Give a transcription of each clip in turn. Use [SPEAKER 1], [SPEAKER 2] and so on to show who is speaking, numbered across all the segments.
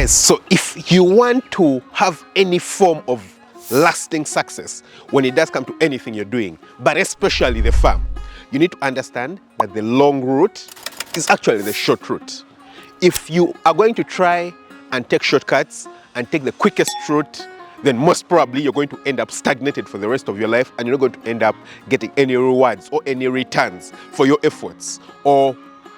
[SPEAKER 1] Guys, so if you want to have any form of lasting success when it does come to anything you're doing, but especially the farm, you need to understand that the long route is actually the short route. If you are going to try and take shortcuts and take the quickest route, then most probably you're going to end up stagnated for the rest of your life, and you're not going to end up getting any rewards or any returns for your efforts or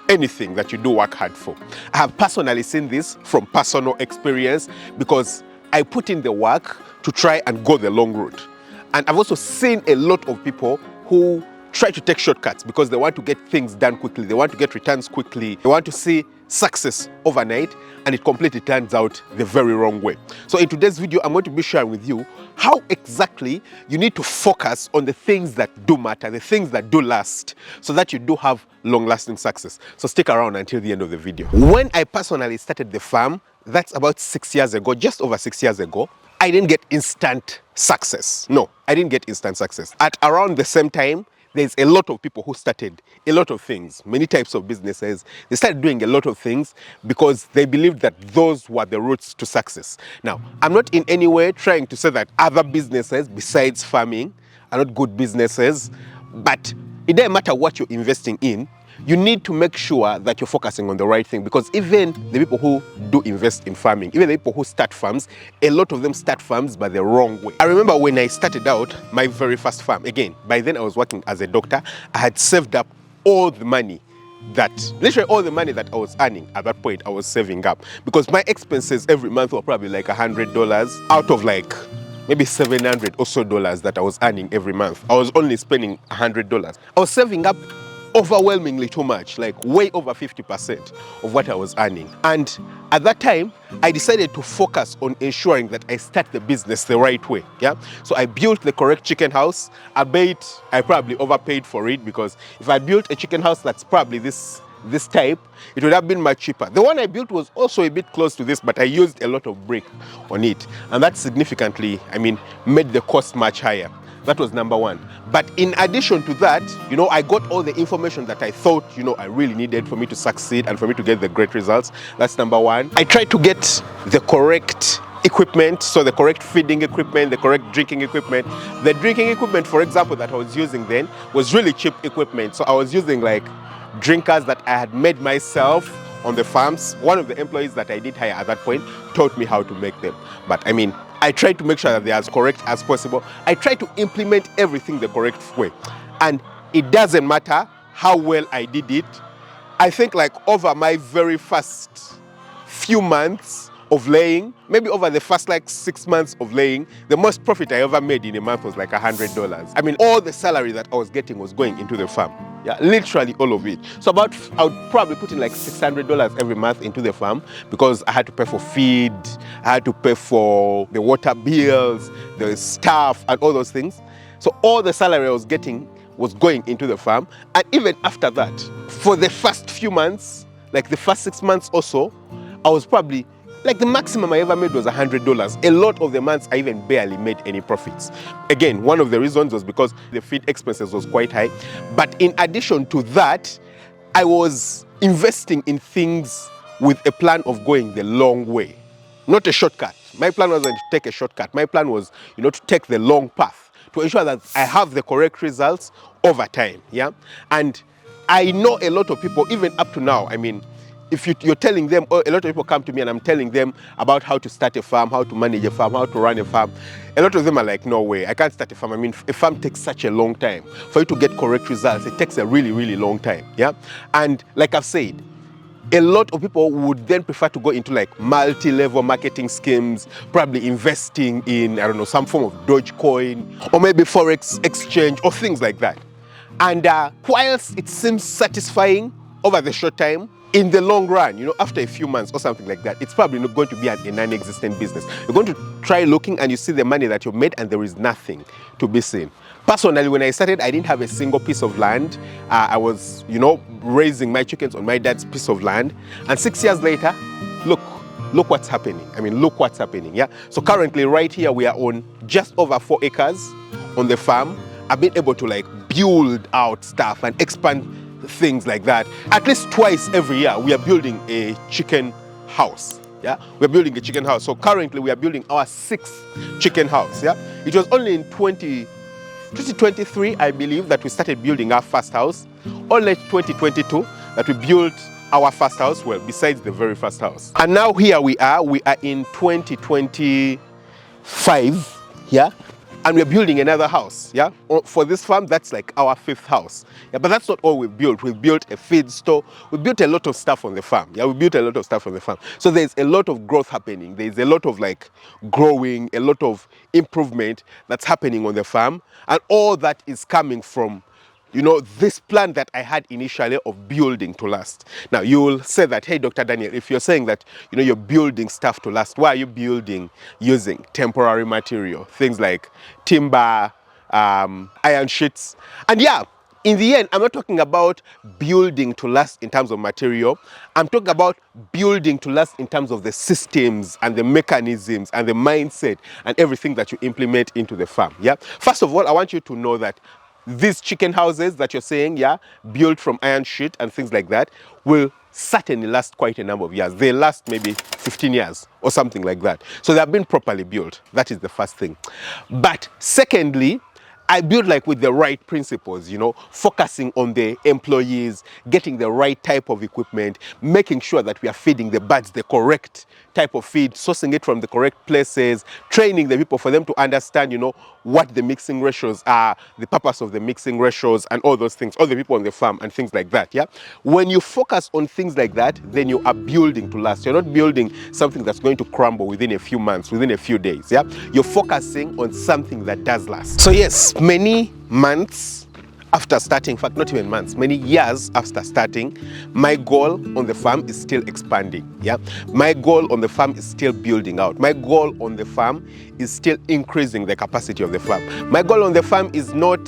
[SPEAKER 1] anything that you do work hard for. I have personally seen this from personal experience because I put in the work to try and go the long route. And I've also seen a lot of people who try to take shortcuts because they want to get things done quickly, they want to get returns quickly, they want to see success overnight, and it completely turns out the very wrong way. So in today's video, I'm going to be sharing with you how exactly you need to focus on the things that do matter, the things that do last, so that you do have long-lasting success. So stick around until the end of the video. When I personally started the farm, that's about 6 years ago, just over 6 years ago, I didn't get instant success. No, I didn't get instant success. At around the same time, there's a lot of people who started a lot of things, many types of businesses. They started doing a lot of things because they believed that those were the routes to success. Now, I'm not in any way trying to say that other businesses besides farming are not good businesses, but it doesn't matter what you're investing in, you need to make sure that you're focusing on the right thing, because even the people who do invest in farming, even the people who start farms, a lot of them start farms by the wrong way. I remember when I started out my very first farm, again, by then I was working as a doctor. I had saved up all the money literally all the money that I was earning at that point, I was saving up, because my expenses every month were probably like $100 out of like maybe $700 or so that I was earning every month. I was only spending $100. I was saving up overwhelmingly too much, like way over 50% of what I was earning. And at that time, I decided to focus on ensuring that I start the business the right way. Yeah. So I built the correct chicken house. I probably overpaid for it, because if I built a chicken house that's probably this type, it would have been much cheaper. The one I built was also a bit close to this, but I used a lot of brick on it. And that significantly, made the cost much higher. That was number one. But in addition to that, I got all the information that I thought, I really needed for me to succeed and for me to get the great results. That's number one. I tried to get the correct equipment, so the correct feeding equipment, the correct drinking equipment. The drinking equipment, for example, that I was using then was really cheap equipment. So I was using like drinkers that I had made myself on the farms. One of the employees that I did hire at that point taught me how to make them. But I tried to make sure that they're as correct as possible. I tried to implement everything the correct way. And it doesn't matter how well I did it. I think like over my very first few months of laying, maybe over the first like 6 months of laying, the most profit I ever made in a month was like $100. All the salary that I was getting was going into the farm. Yeah, literally all of it. So I would probably put in like $600 every month into the farm, because I had to pay for feed, I had to pay for the water bills, the staff, and all those things. So all the salary I was getting was going into the farm. And even after that, for the first few months, like the first 6 months or so, I was probably, like the maximum I ever made was $100. A lot of the months I even barely made any profits. Again, one of the reasons was because the feed expenses was quite high. But in addition to that, I was investing in things with a plan of going the long way, not a shortcut. My plan wasn't to take a shortcut. My plan was, to take the long path to ensure that I have the correct results over time. Yeah. And I know a lot of people, even up to now, if you're telling them, a lot of people come to me and I'm telling them about how to start a farm, how to manage a farm, how to run a farm. A lot of them are like, no way, I can't start a farm. A farm takes such a long time. For you to get correct results, it takes a really, really long time. Yeah. And like I've said, a lot of people would then prefer to go into like multi-level marketing schemes, probably investing in, some form of Dogecoin or maybe Forex exchange or things like that. And whilst it seems satisfying over the short time, in the long run, after a few months or something like that, it's probably not going to be a non-existent business. You're going to try looking and you see the money that you've made and there is nothing to be seen. Personally, when I started, I didn't have a single piece of land. I was, raising my chickens on my dad's piece of land. And 6 years later, look what's happening. Look what's happening, yeah? So currently, right here, we are on just over 4 acres on the farm. I've been able to like build out stuff and expand things like that. At least twice every year, we are building a chicken house. Yeah, we're building a chicken house. So currently we are building our 6th chicken house. Yeah, it was only in 2023, I believe, that we started building our first house. Only 2022 that we built our first house, well, besides the very first house. And now here we are in 2025, yeah, and we're building another house, yeah. For this farm, that's like our 5th house, yeah. But that's not all we've built. We've built a feed store. We built a lot of stuff on the farm, yeah. We built a lot of stuff on the farm. So there's a lot of growth happening. There's a lot of like growing, a lot of improvement that's happening on the farm, and all that is coming from, you know, this plan that I had initially of building to last. Now, you will say that, hey, Dr. Daniel, if you're saying that, you know, you're building stuff to last, why are you building using temporary material? Things like timber, iron sheets. And yeah, in the end, I'm not talking about building to last in terms of material. I'm talking about building to last in terms of the systems and the mechanisms and the mindset and everything that you implement into the farm. Yeah. First of all, I want you to know that these chicken houses that you're saying, yeah, built from iron sheet and things like that, will certainly last quite a number of years. They last maybe 15 years or something like that. So they have been properly built. That is the first thing. But secondly, I build like with the right principles, you know, focusing on the employees, getting the right type of equipment, making sure that we are feeding the birds the correct type of feed, sourcing it from the correct places, training the people for them to understand, you know, what the mixing ratios are, the purpose of the mixing ratios and all those things, all the people on the farm and things like that, yeah? When you focus on things like that, then you are building to last. You're not building something that's going to crumble within a few months, within a few days, yeah? You're focusing on something that does last. So yes, many months after starting, in fact, not even months, many years after starting, my goal on the farm is still expanding, yeah? My goal on the farm is still building out. My goal on the farm is still increasing the capacity of the farm. My goal on the farm is not,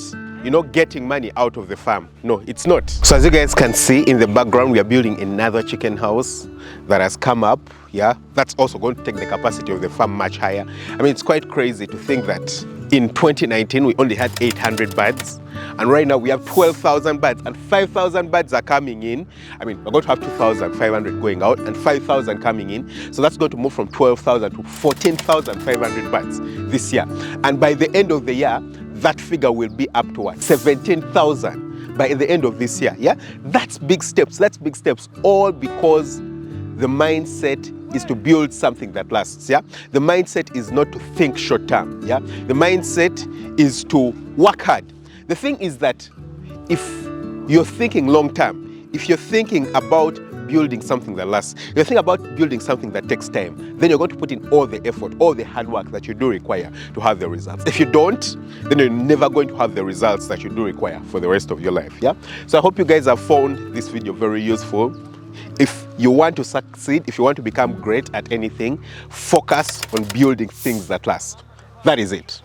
[SPEAKER 1] you know, getting money out of the farm. No, it's not. So as you guys can see in the background, we are building another chicken house that has come up, yeah? That's also going to take the capacity of the farm much higher. I mean, it's quite crazy to think that in 2019, we only had 800 birds. And right now we have 12,000 birds and 5,000 birds are coming in. I mean, we're going to have 2,500 going out and 5,000 coming in. So that's going to move from 12,000 to 14,500 birds this year. And by the end of the year, that figure will be up to what? 17,000 by the end of this year. Yeah, that's big steps. That's big steps, all because the mindset is to build something that lasts. Yeah, the mindset is not to think short term. Yeah, the mindset is to work hard. The thing is that if you're thinking long term, if you're thinking about building something that lasts, if you think about building something that takes time, then you're going to put in all the effort, all the hard work that you do require to have the results. If you don't, then you're never going to have the results that you do require for the rest of your life. Yeah. So I hope you guys have found this video very useful. If you want to succeed, if you want to become great at anything, focus on building things that last. That is it.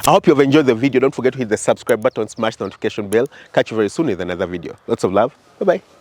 [SPEAKER 1] I hope you've enjoyed the video. Don't forget to hit the subscribe button, smash the notification bell. Catch you very soon with another video. Lots of love. Bye-bye.